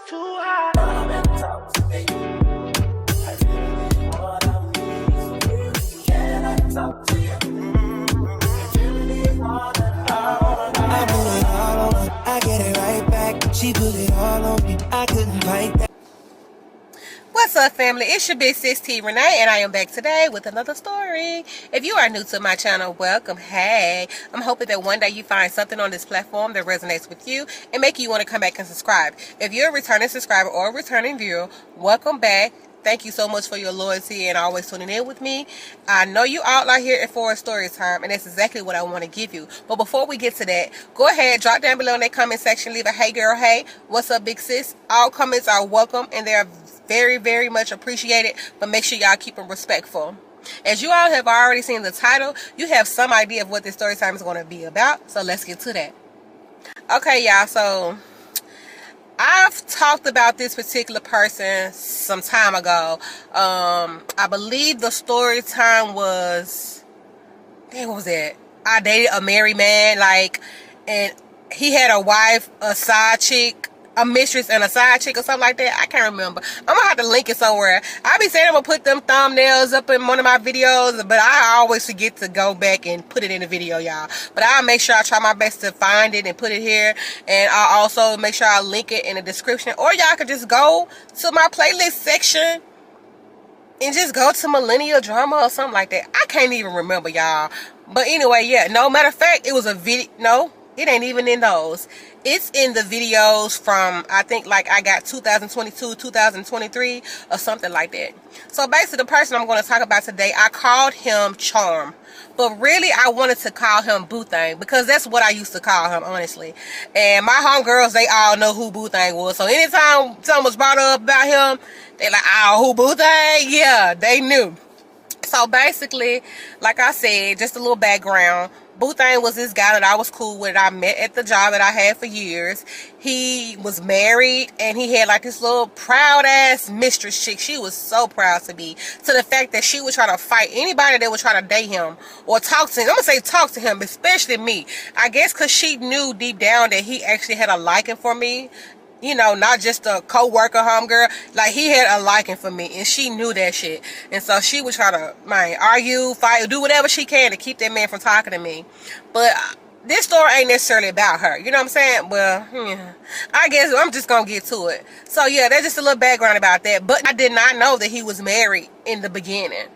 too high. Come and talk to me. I really what I need. Can I talk to you? I really what I put it all on her, I get it right back. She put it all on me, I couldn't fight that. What's up, family? It's your big sis T Renee, and I am back today with another story. If you are new to my channel, welcome. Hey, I'm hoping that one day you find something on this platform that resonates with you and make you want to come back and subscribe. If you're a returning subscriber or a returning viewer, welcome back. Thank you so much for your loyalty and always tuning in with me. I know you all are here for a story time, and that's exactly what I want to give you. But before we get to that, go ahead, drop down below in that comment section, leave a hey girl, hey, what's up big sis. All comments are welcome and they're very, very much appreciated, but make sure y'all keep them respectful. As you all have already seen the title, you have some idea of what this story time is going to be about, so let's get to that. Okay, y'all, so I've talked about this particular person some time ago. I believe the story time was, what was that? I dated a married man, and he had a wife, a side chick, a mistress, and a side chick or something like that. I can't remember. I'm gonna have to link it somewhere. I be saying I'm gonna put them thumbnails up in one of my videos, but I always forget to go back and put it in the video, y'all. But I'll make sure I try my best to find it and put it here, and I'll also make sure I link it in the description, or y'all could just go to my playlist section and just go to millennial drama or something like that. I can't even remember, y'all. But anyway, yeah, no, matter of fact, it was a video. No, it ain't even in those. It's in the videos from, I think, I got 2022, 2023, or something like that. So basically, the person I'm going to talk about today, I called him Charm. But really, I wanted to call him Boo Thang, because that's what I used to call him, honestly. And my homegirls, they all know who Boo Thang was. So anytime something was brought up about him, they like, oh, who Boo Thang? Yeah, they knew. So basically, like I said, just a little background. Boo Thang was this guy that I was cool with. I met at the job that I had for years. He was married, and he had this little proud ass mistress chick. She was so proud to be, to the fact that she would try to fight anybody that would try to date him or talk to him. I'm gonna say talk to him, especially me. I guess because she knew deep down that he actually had a liking for me. You know, not just a co-worker homegirl. He had a liking for me, and she knew that shit. And so she would try to, argue, fight, do whatever she can to keep that man from talking to me. But this story ain't necessarily about her. You know what I'm saying? Well, I guess I'm just gonna get to it. So yeah, there's just a little background about that. But I did not know that he was married in the beginning.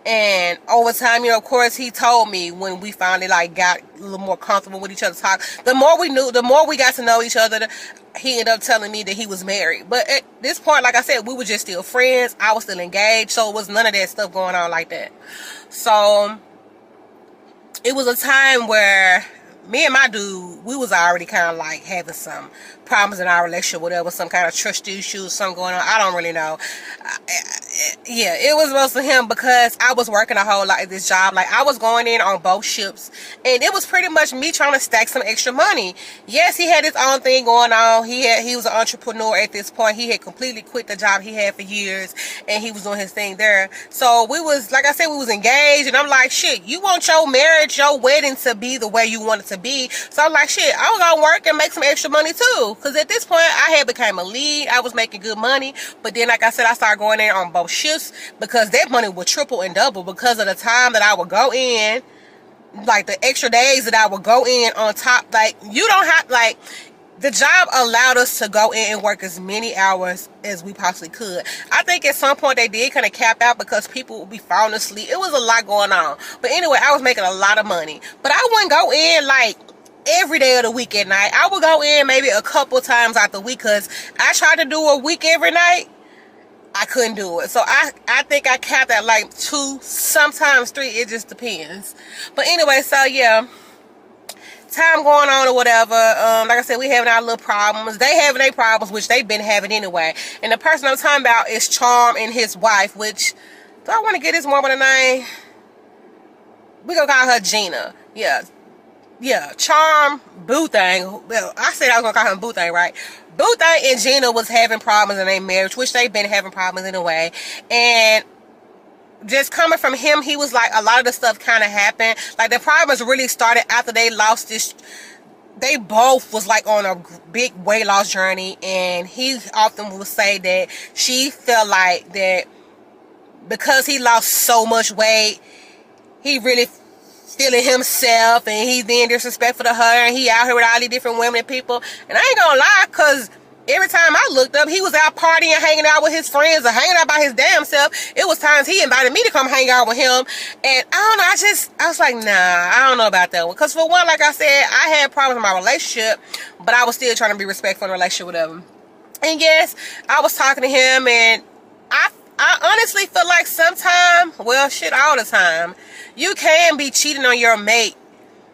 And over time, of course, he told me when we finally got a little more comfortable with each other. Talk. The more we knew, the more we got to know each other. He ended up telling me that he was married. But at this point, like I said, we were just still friends. I was still engaged, so it was none of that stuff going on like that. So it was a time where me and my dude, we was already kind of having some problems in our relationship, whatever, some kind of trust issues, something going on. I don't really know. Yeah, it was mostly him, because I was working a whole lot at this job. I was going in on both shifts, and it was pretty much me trying to stack some extra money. Yes, he had his own thing going on. He was an entrepreneur at this point. He had completely quit the job he had for years, and he was doing his thing there. So we was, like I said, we was engaged, and I'm like, shit, you want your marriage, your wedding to be the way you want it to be. So I'm like, shit, I'm gonna work and make some extra money too. Because at this point, I had become a lead. I was making good money. But then, like I said, I started going in on both shifts, because that money would triple and double because of the time that I would go in, the extra days that I would go in on top. You don't have, the job allowed us to go in and work as many hours as we possibly could. I think at some point they did kind of cap out because people would be falling asleep. It was a lot going on. But anyway, I was making a lot of money. But I wouldn't go in every day of the week at night. I would go in maybe a couple times out the week, because I tried to do a week every night. I couldn't do it. So I think I capped at 2, sometimes 3. It just depends. But anyway, so yeah, time going on or whatever. Like I said, we having our little problems. They having their problems, which they've been having anyway. And the person I'm talking about is Charm and his wife, which, do I want to get this woman a name? We gonna call her Gina. Yeah, Charm, Boo Thang. Well, I said I was gonna call him Boo Thang, right? Boo Thang and Gina was having problems in their marriage, which they've been having problems in a way. And just coming from him, he was a lot of the stuff kind of happened. The problems really started after they lost this they both was like on a big weight loss journey, and he often would say that she felt like that because he lost so much weight, he really feeling himself, and he's being disrespectful to her, and he out here with all these different women and people. And I ain't gonna lie, because every time I looked up, he was out partying, hanging out with his friends, or hanging out by his damn self. It was times he invited me to come hang out with him. And I don't know, I was like, nah, I don't know about that one. Because for one, like I said, I had problems in my relationship, but I was still trying to be respectful in the relationship with him. And yes, I was talking to him, and I honestly feel like sometimes, well, shit, all the time, you can be cheating on your mate,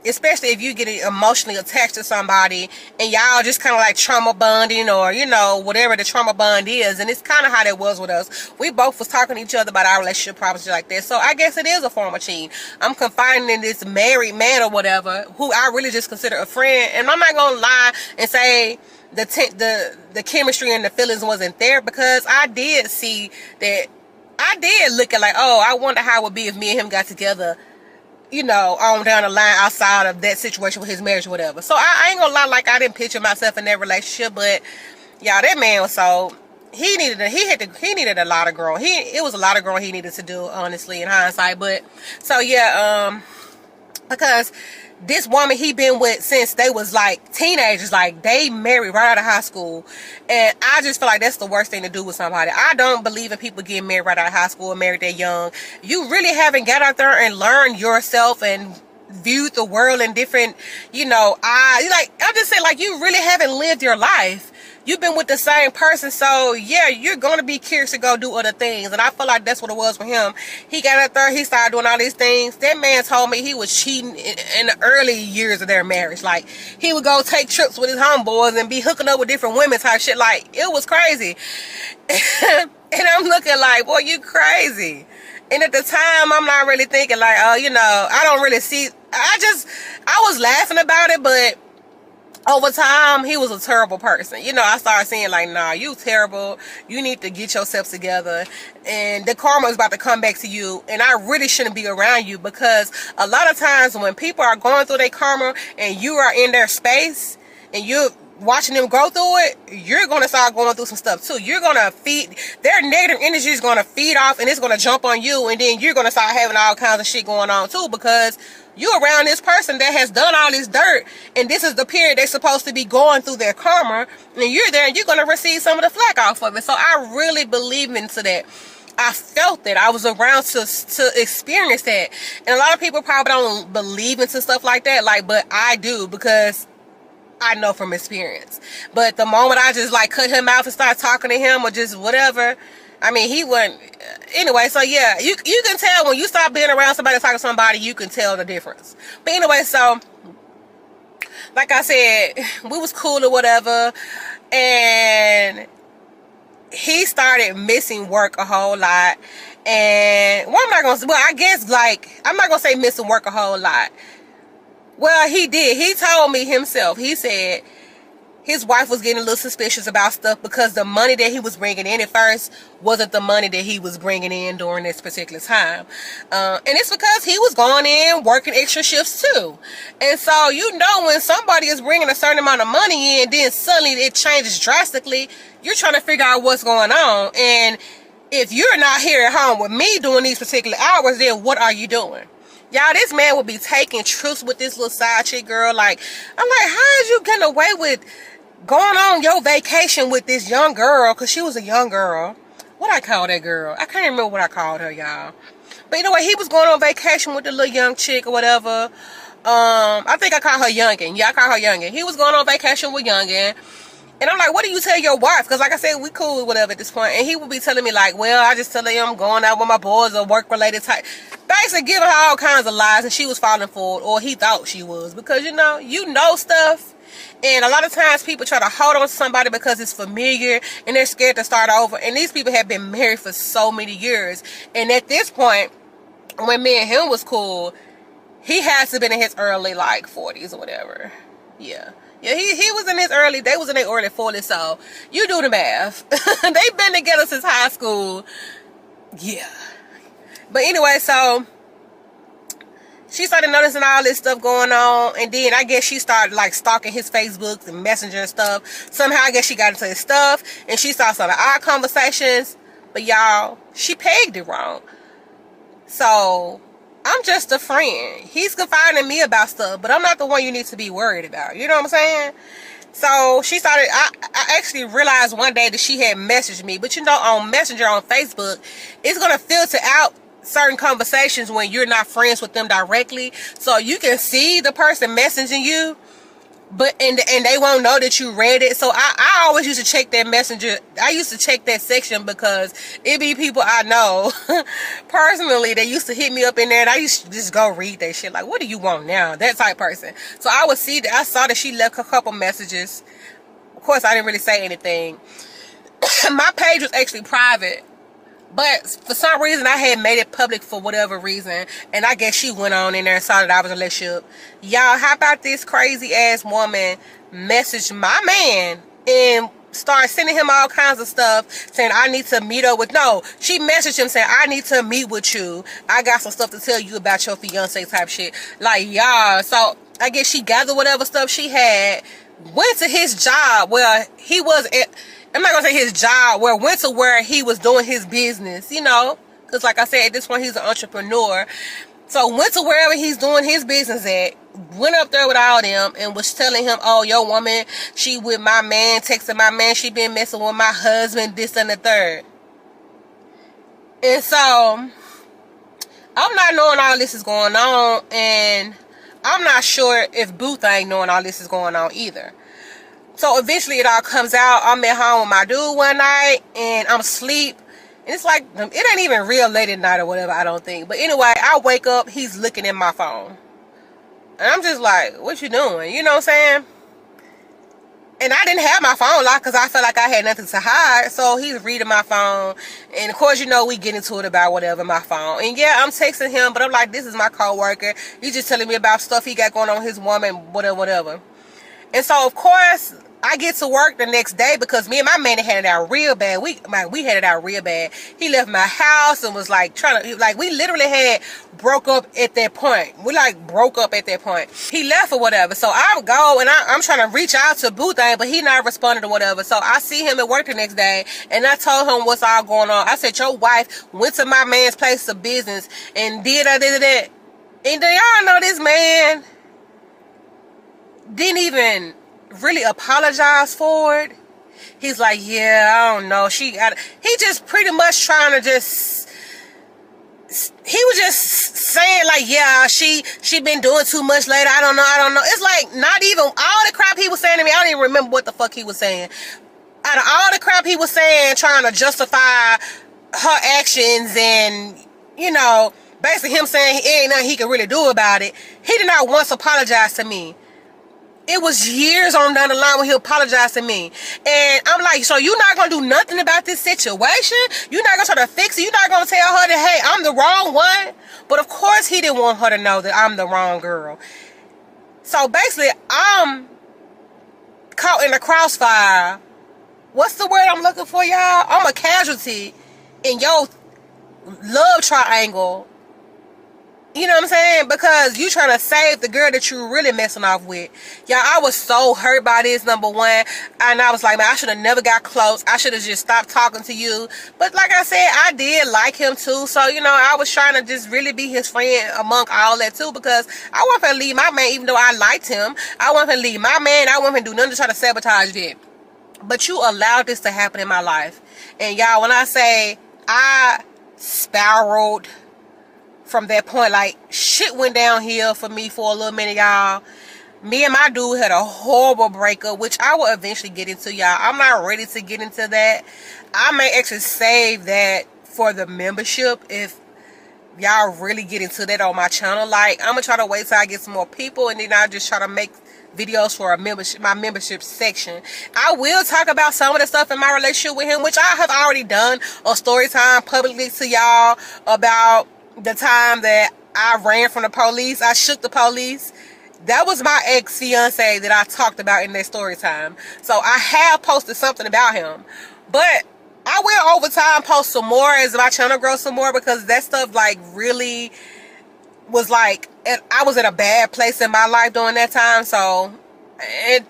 especially if you get emotionally attached to somebody and y'all just kind of like trauma bonding, or, you know, whatever the trauma bond is. And it's kind of how that was with us. We both was talking to each other about our relationship problems like that. So I guess it is a form of cheating. I'm confiding in this married man or whatever, who I really just consider a friend. And I'm not going to lie and say the chemistry and the feelings wasn't there, because I did see that. I did look at like, oh, I wonder how it would be if me and him got together, you know, on down the line outside of that situation with his marriage or whatever. So I ain't gonna lie, like I didn't picture myself in that relationship, but y'all, that man was so, he needed a lot of growing. It was a lot of growing he needed to do, honestly, in hindsight. But so yeah, because this woman he been with since they was like teenagers, like they married right out of high school. And I just feel like that's the worst thing to do with somebody. I don't believe in people getting married right out of high school or married that young. You really haven't got out there and learned yourself and viewed the world in different, you know, like I'm just saying, like, you really haven't lived your life. You've been with the same person, so yeah, you're gonna be curious to go do other things. And I feel like that's what it was for him. He got out there, he started doing all these things. That man told me he was cheating in the early years of their marriage. Like, he would go take trips with his homeboys and be hooking up with different women type shit. Like, it was crazy. And I'm looking like, boy, you crazy. And at the time, I'm not really thinking like, oh, you know, I don't really see. I was laughing about it, but over time, he was a terrible person. You know, I started saying like, nah, you terrible. You need to get yourself together. And the karma is about to come back to you. And I really shouldn't be around you, because a lot of times when people are going through their karma and you are in their space and you're watching them go through it, you're going to start going through some stuff too. You're going to feed, their negative energy is going to feed off, and it's going to jump on you. And then you're going to start having all kinds of shit going on too, because you're around this person that has done all this dirt, and this is the period they're supposed to be going through their karma, and you're there and you're going to receive some of the flack off of it. So I really believe into that. I felt that. I was around to experience that. And a lot of people probably don't believe into stuff like that, like, but I do, because I know from experience. But the moment I just like cut him out and start talking to him or just whatever, I mean, he wasn't. Anyway, so yeah, you can tell when you stop being around somebody talking to somebody, you can tell the difference. But anyway, so like I said, we was cool or whatever, and he started missing work a whole lot. And well, I guess, like, I'm not gonna say missing work a whole lot. Well, he did. He told me himself. He said his wife was getting a little suspicious about stuff, because the money that he was bringing in at first wasn't the money that he was bringing in during this particular time. And it's because he was going in, working extra shifts too. And so, you know, when somebody is bringing a certain amount of money in, then suddenly it changes drastically, you're trying to figure out what's going on. And if you're not here at home with me doing these particular hours, then what are you doing? Y'all, this man would be taking trips with this little side chick girl. Like, I'm like, how is you getting away with going on your vacation with this young girl? Because she was a young girl. What I call that girl? I can't remember what I called her, y'all. But anyway, he was going on vacation with the little young chick or whatever. I think I called her Youngin. Yeah, I called her Youngin. He was going on vacation with Youngin. And I'm like, what do you tell your wife? Because like I said, we cool or whatever at this point. And he would be telling me like, well, I just tell her I'm going out with my boys or work-related type. Basically giving her all kinds of lies, and she was falling for it, or he thought she was. Because, you know stuff. And a lot of times people try to hold on to somebody because it's familiar and they're scared to start over. And these people have been married for so many years. And at this point, when me and him was cool, he has to have been in his early like 40s or whatever. Yeah. Yeah, he was in his early, they was in their early 40s, so you do the math. They've been together since high school. Yeah. But anyway, so she started noticing all this stuff going on, and then I guess she started like stalking his Facebook and Messenger and stuff. Somehow I guess she got into his stuff, and she started some of our conversations. But y'all, she pegged it wrong. So I'm just a friend. He's confiding in me about stuff, but I'm not the one you need to be worried about. You know what I'm saying? So she started, I actually realized one day that she had messaged me. But you know, on Messenger on Facebook, it's going to filter out certain conversations when you're not friends with them directly. So you can see the person messaging you, but and they won't know that you read it. So I always used to check that messenger. I used to check that section because it be people I know personally that used to hit me up in there, and I used to just go read that shit like, what do you want now? That type person. So I would see that. I saw that she left a couple messages. Of course, I didn't really say anything. My page was actually private, but for some reason I had made it public for whatever reason, and I guess she went on in there and saw that I was in a relationship. Y'all, how about this crazy ass woman message my man and start sending him all kinds of stuff saying I need to meet up with, no, she messaged him saying I need to meet with you, I got some stuff to tell you about your fiance type shit. Like, y'all, so I guess she gathered whatever stuff she had, went to his job where he was at, I'm not gonna say his job, went to where he was doing his business, you know, because like I said, at this point he's an entrepreneur. So went to wherever he's doing his business at, went up there with all them and was telling him, oh, your woman, she with my man, texting my man, she been messing with my husband, this and the third. And so I'm not knowing all this is going on, and I'm not sure if Booth ain't knowing all this is going on either. So eventually it all comes out. I'm at home with my dude one night, and I'm asleep. And it's like, it ain't even real late at night or whatever, I don't think. But anyway, I wake up, he's looking at my phone. And I'm just like, what you doing? You know what I'm saying? And I didn't have my phone locked because I felt like I had nothing to hide. So he's reading my phone. And of course, you know, we get into it about whatever, my phone. And yeah, I'm texting him, but I'm like, this is my coworker. He's just telling me about stuff he got going on with his woman, whatever. And so, of course, I get to work the next day because me and my man had it out real bad. We had it out real bad. He left my house and was like we literally had broke up at that point. We like broke up at that point. He left or whatever. So I go and I'm trying to reach out to Boo thing, but he not responding or whatever. So I see him at work the next day and I told him what's all going on. I said, your wife went to my man's place of business and did that. And do y'all know this man didn't even really apologize for it? He's like, yeah, I don't know, he just pretty much trying to just, he was just saying like, yeah, she been doing too much lately, I don't know. It's like, not even all the crap he was saying to me, I don't even remember what the fuck he was saying. Out of all the crap he was saying, trying to justify her actions and, you know, basically him saying ain't nothing he could really do about it, he did not once apologize to me. It was years on down the line when he apologized to me. And I'm like, so you're not going to do nothing about this situation? You're not going to try to fix it? You're not going to tell her that, hey, I'm the wrong one? But of course he didn't want her to know that I'm the wrong girl. So basically, I'm caught in the crossfire. What's the word I'm looking for, y'all? I'm a casualty in your love triangle. You know what I'm saying? Because you trying to save the girl that you really messing off with. Y'all, I was so hurt by this, number one. And I was like, man, I should have never got close. I should have just stopped talking to you. But like I said, I did like him too. So, you know, I was trying to just really be his friend among all that too. Because I wasn't going to leave my man, even though I liked him. I wasn't going to leave my man. I wasn't going to do nothing to try to sabotage it. But you allowed this to happen in my life. And y'all, when I say I spiraled from that point, like shit went downhill for me for a little minute, y'all. Me and my dude had a horrible breakup, which I will eventually get into, y'all. I'm not ready to get into that. I may actually save that for the membership if y'all really get into that on my channel. Like, I'm gonna try to wait till I get some more people, and then I'll just try to make videos for a membership, my membership section. I will talk about some of the stuff in my relationship with him, which I have already done on Storytime publicly to y'all, about the time that I ran from the police. I shook the police. That was my ex-fiance that I talked about in that story time. So I have posted something about him. But I will over time post some more as my channel grows some more, because that stuff like really was like, I was in a bad place in my life during that time. So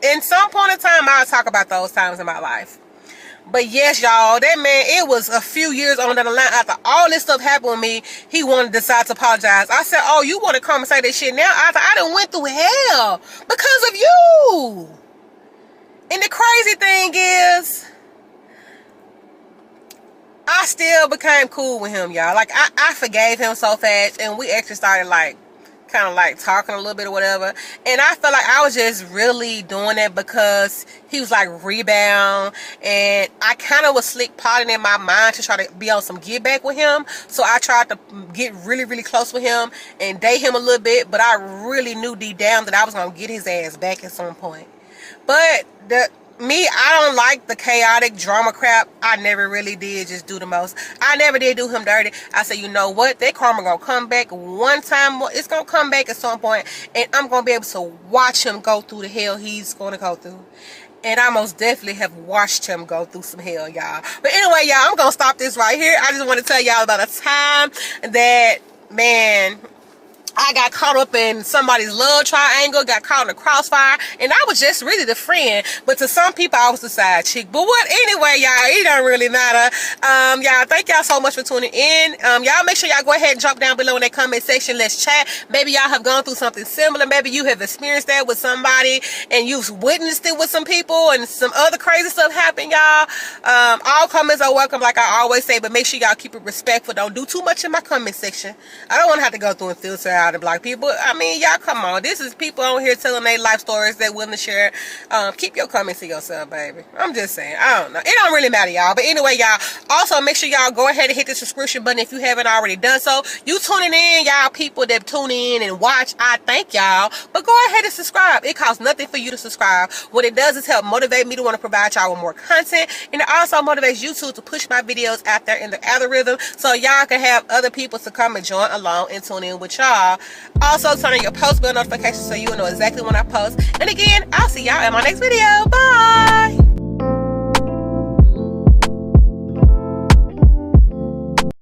in some point in time, I'll talk about those times in my life. But yes, y'all, that man, it was a few years on down the line after all this stuff happened with me, he wanted to decide to apologize. I said, oh, you want to come and say this shit now? I done went through hell because of you. And the crazy thing is, I still became cool with him, y'all. Like, I forgave him so fast, and we actually started, like, kind of, like, talking a little bit or whatever. And I felt like I was just really doing it because he was, like, rebound. And I kind of was slick plotting in my mind to try to be on some get back with him. So I tried to get really, really close with him and date him a little bit. But I really knew deep down that I was going to get his ass back at some point. But I don't like the chaotic drama crap. I never really did just do the most. I never did do him dirty. I said, you know what? That karma gonna come back one time. It's gonna come back at some point, and I'm gonna be able to watch him go through the hell he's gonna go through. And I most definitely have watched him go through some hell, y'all. But anyway, y'all, I'm gonna stop this right here. I just want to tell y'all about a time that, man, I got caught up in somebody's love triangle, got caught in a crossfire, and I was just really the friend. But to some people, I was the side chick. But what? Anyway, y'all, it don't really matter. Y'all, thank y'all so much for tuning in. Y'all make sure y'all go ahead and drop down below in that comment section. Let's chat. Maybe y'all have gone through something similar. Maybe you have experienced that with somebody, and you've witnessed it with some people, and some other crazy stuff happened, y'all. All comments are welcome, like I always say, but make sure y'all keep it respectful. Don't do too much in my comment section. I don't want to have to go through and filter out and block people. I mean, y'all, come on. This is people on here telling their life stories they're willing to share. Keep your comments to yourself, baby. I'm just saying. I don't know. It don't really matter, y'all. But anyway, y'all, also make sure y'all go ahead and hit the subscription button if you haven't already done so. You tuning in, y'all, people that tune in and watch, I thank y'all. But go ahead and subscribe. It costs nothing for you to subscribe. What it does is help motivate me to want to provide y'all with more content. And it also motivates YouTube to push my videos out there in the algorithm so y'all can have other people to come and join along and tune in with y'all. Also, turn on your post bell notifications so you will know exactly when I post. And again, I'll see y'all in my next video. Bye!